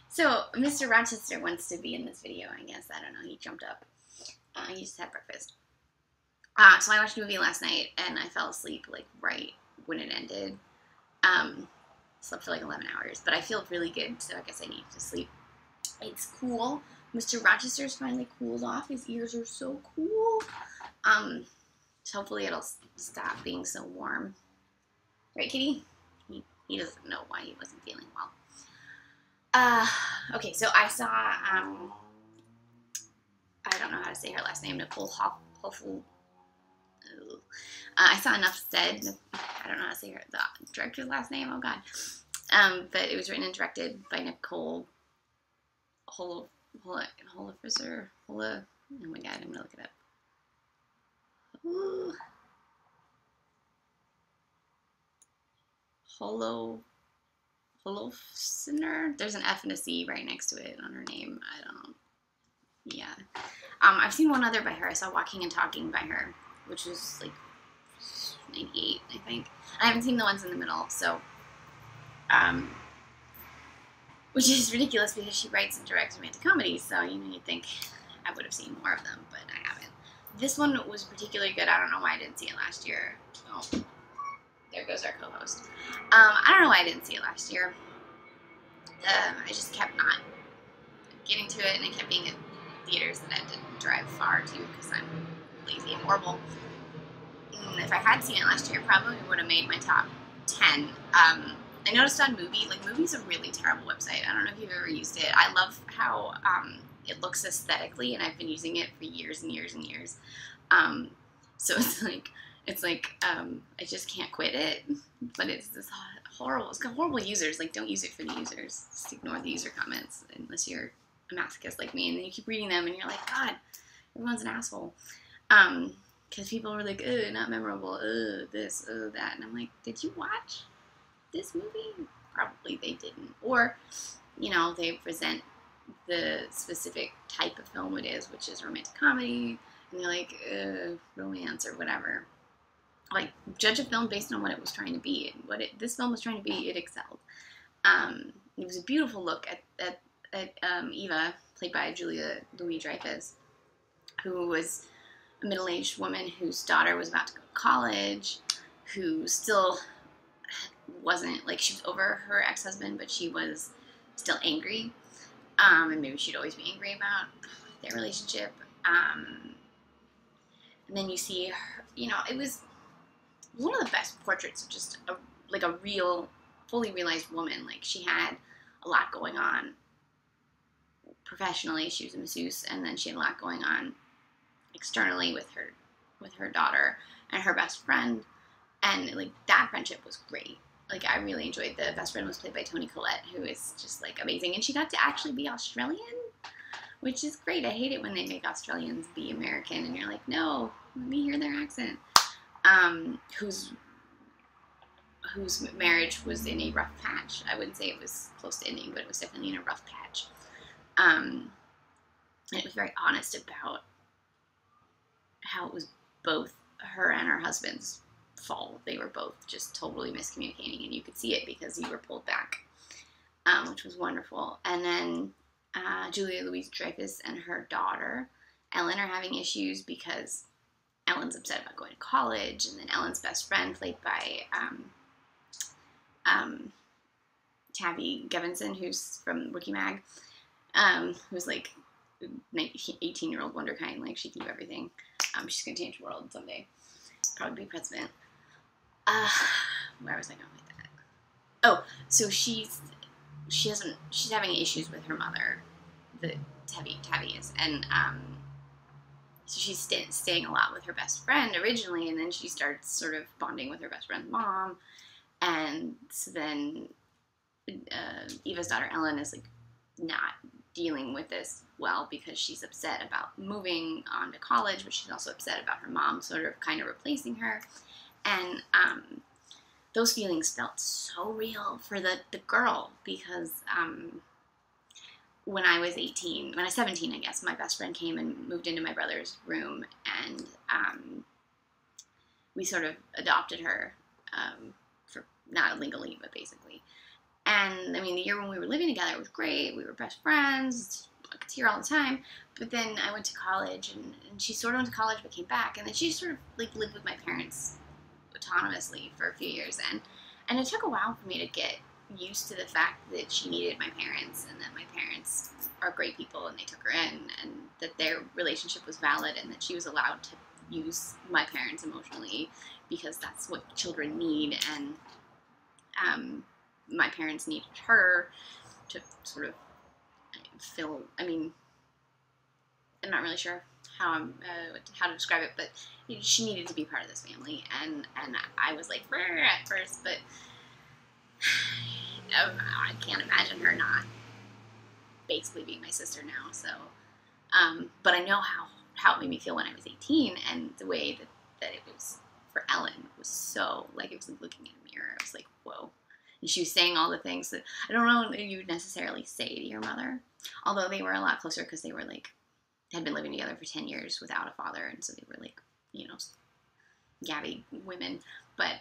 So, Mr. Rochester wants to be in this video, I guess. I don't know. He jumped up. He just had breakfast. So I watched a movie last night, and I fell asleep, like, right when it ended. Slept for, like, 11 hours. But I feel really good, so I guess I need to sleep. It's cool. Mr. Rochester's finally cooled off. His ears are so cool. So hopefully it'll stop being so warm. Right, kitty? He doesn't know why he wasn't feeling well. Okay, so I saw, I don't know how to say her last name, Nicole Holofcener. I saw Enough Said. I don't know how to say the director's last name. Oh, God. But it was written and directed by Nicole Holofcener. Oh, my God, I'm going to look it up. Ooh. Holofcener. There's an F and a C right next to it on her name. I don't know. Yeah. I've seen one other by her. I saw Walking and Talking by her, which was like 98, I think. I haven't seen the ones in the middle, so, which is ridiculous because she writes and directs romantic comedies, so, you know, you'd think I would have seen more of them, but I haven't. This one was particularly good. I don't know why I didn't see it last year. Oh, there goes our co-host. I don't know why I didn't see it last year. I just kept not getting to it, and it kept being at theaters that I didn't drive far to because I'm lazy and horrible. And if I had seen it last year, probably would have made my top 10. I noticed on Movie, like, Movie's a really terrible website. I don't know if you've ever used it. I love how it looks aesthetically, and I've been using it for years and years and years. So it's like I just can't quit it, but it's this horrible. It's got horrible users. Like, don't use it for the users. Just ignore the user comments unless you're a masochist like me, and then you keep reading them, and you're like, God, everyone's an asshole. Because people were like, not memorable, this, that, and I'm like, did you watch this movie? Probably they didn't, or, you know, they present the specific type of film it is, which is romantic comedy, and they're like, romance or whatever. Like, judge a film based on what it was trying to be, and this film was trying to be, it excelled. It was a beautiful look at Eva, played by Julia Louis-Dreyfus, who was a middle-aged woman whose daughter was about to go to college, who still wasn't, like, she was over her ex-husband, but she was still angry, and maybe she'd always be angry about their relationship, and then you see her, you know, it was one of the best portraits of just a real, fully realized woman. Like, she had a lot going on professionally. She was a masseuse, and then she had a lot going on externally with her daughter and her best friend, and, like, that friendship was great. Like, I really enjoyed. The best friend was played by Toni Collette, who is just, like, amazing, and she got to actually be Australian, which is great. I hate it when they make Australians be American, and you're like, no, let me hear their accent. Whose marriage was in a rough patch. I wouldn't say it was close to ending, but it was definitely in a rough patch. And it was very honest about how it was both her and her husband's fault. They were both just totally miscommunicating, and you could see it because you were pulled back, which was wonderful. And then Julia Louis-Dreyfus and her daughter, Ellen, are having issues because Ellen's upset about going to college, and then Ellen's best friend, played by Tabby Gevinson, who's from Rookie Mag, who's like 18-year-old wonderkind, like, she can do everything. She's gonna change the world someday, probably be president. Where was I going with that? Oh, so she's having issues with her mother, the Tabby is, and so she's staying a lot with her best friend originally, and then she starts sort of bonding with her best friend's mom, and so then Eva's daughter Ellen is, like, not dealing with this well because she's upset about moving on to college, but she's also upset about her mom sort of kind of replacing her, and those feelings felt so real for the girl because when I was 17, I guess, my best friend came and moved into my brother's room, and we sort of adopted her, for not legally, but basically. And, I mean, the year when we were living together was great. We were best friends. I could see her all the time. But then I went to college, and she sort of went to college but came back. And then she sort of, like, lived with my parents autonomously for a few years. And it took a while for me to get used to the fact that she needed my parents and that my parents are great people and they took her in and that their relationship was valid and that she was allowed to use my parents emotionally because that's what children need. And my parents needed her to sort of fill, I mean, I'm not really sure how to describe it, but she needed to be part of this family, and I was like, at first, but I can't imagine her not basically being my sister now, so, but I know how it made me feel when I was 18, and the way that it was for Ellen was so, like, it was like looking in a mirror. I was like, whoa. And she was saying all the things that I don't know that you would necessarily say to your mother, although they were a lot closer because they were, like, had been living together for 10 years without a father, and so they were, like, you know, gabby women, but,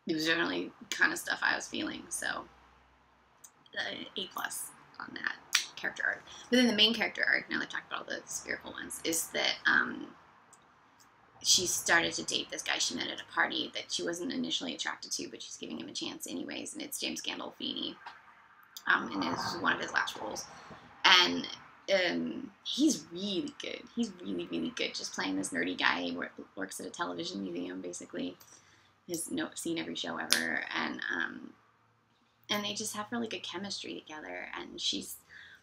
it was generally kind of stuff I was feeling, so, A+ on that character arc. But then the main character arc, now that I've talked about all the spherical ones, is that, she started to date this guy she met at a party that she wasn't initially attracted to, but she's giving him a chance anyways, and it's James Gandolfini, and this was one of his last roles, and, he's really good. He's really, really good. Just playing this nerdy guy. He works at a television museum, basically. Has seen every show ever, and they just have really good chemistry together. And she's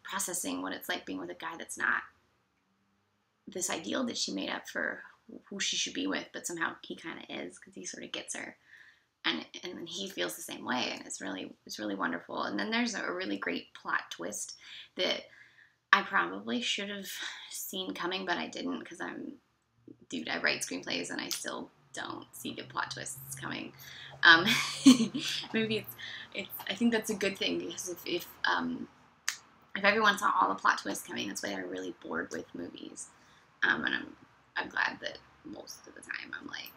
processing what it's like being with a guy that's not this ideal that she made up for who she should be with, but somehow he kind of is because he sort of gets her, and then he feels the same way, and it's really wonderful. And then there's a really great plot twist that I probably should have seen coming, but I didn't because I write screenplays and I still don't see the plot twists coming. Maybe I think that's a good thing because if everyone saw all the plot twists coming, that's why they're really bored with movies. And I'm glad that most of the time I'm like,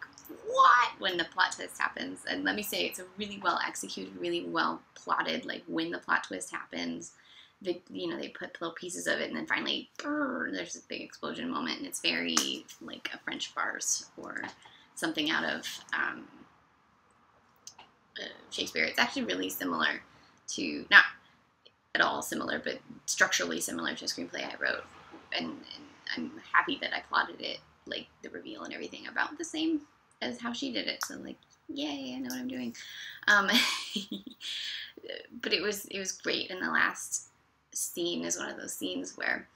what? When the plot twist happens. And let me say, it's a really well executed, really well plotted, like when the plot twist happens, they put little pieces of it, and then finally, there's this big explosion moment, and it's very like a French farce or something out of Shakespeare. It's actually really similar to, not at all similar, but structurally similar to a screenplay I wrote, and I'm happy that I plotted it, like the reveal and everything, about the same as how she did it. So like, yay, I know what I'm doing. But it was great, and the last scene is one of those scenes where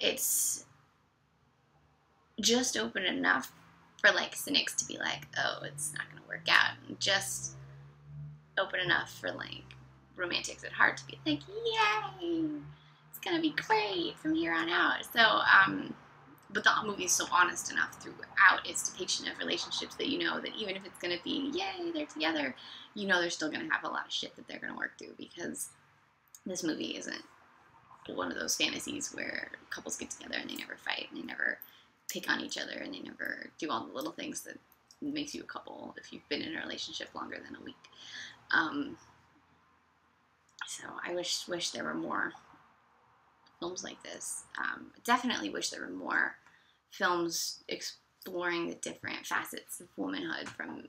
it's just open enough for like cynics to be like, oh, it's not gonna work out, and just open enough for like romantics at heart to be like, yay, it's gonna be great from here on out. So but the movie is so honest enough throughout its depiction of relationships that you know that even if it's gonna be yay, they're together, you know they're still gonna have a lot of shit that they're gonna work through, because this movie isn't one of those fantasies where couples get together and they never fight and they never pick on each other and they never do all the little things that makes you a couple if you've been in a relationship longer than a week. So I wish there were more films like this. Definitely wish there were more films exploring the different facets of womanhood from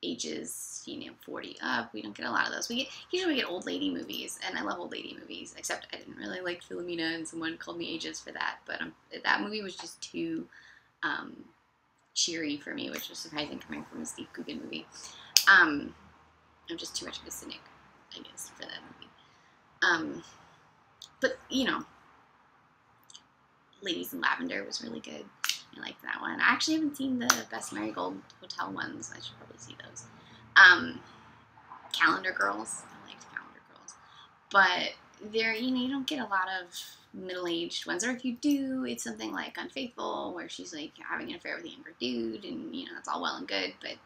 ages, 40 up. We don't get a lot of those. Usually we get old lady movies, and I love old lady movies, except I didn't really like Philomena, and someone called me ageist for that, but that movie was just too cheery for me, which was surprising coming from a Steve Coogan movie. I'm just too much of a cynic, I guess, for that movie. But, Ladies in Lavender was really good. I liked that one. I actually haven't seen the Best Marigold Hotel ones. I should probably see those. Calendar Girls. I liked Calendar Girls. But there, you don't get a lot of middle-aged ones. Or if you do, it's something like Unfaithful, where she's like having an affair with a younger dude, and it's all well and good, but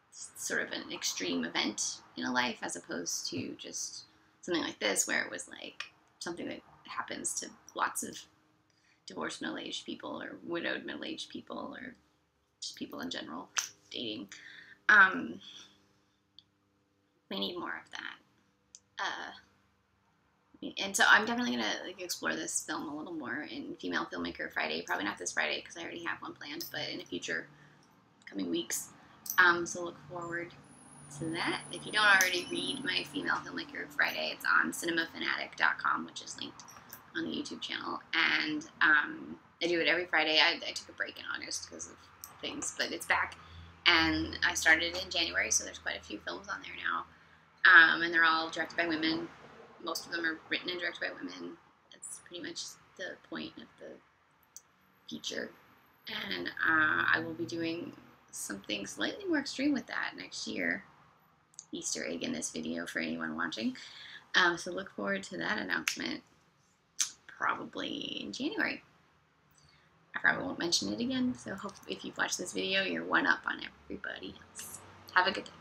it's sort of an extreme event in a life, as opposed to just something like this, where it was like something that happens to lots of divorced middle-aged people, or widowed middle-aged people, or just people in general dating. we need more of that. And so I'm definitely going to like explore this film a little more in Female Filmmaker Friday. Probably not this Friday because I already have one planned, but in the future coming weeks. So look forward to that. If you don't already read my Female Filmmaker Friday, it's on cinemafanatic.com, which is linked on the YouTube channel. And I do it every Friday. I took a break in August because of things, but it's back. And I started in January, so there's quite a few films on there now. And they're all directed by women. Most of them are written and directed by women. That's pretty much the point of the feature. And I will be doing something slightly more extreme with that next year. Easter egg in this video for anyone watching. So look forward to that announcement probably in January. I probably won't mention it again, so hope if you've watched this video, you're one up on everybody else. Have a good day.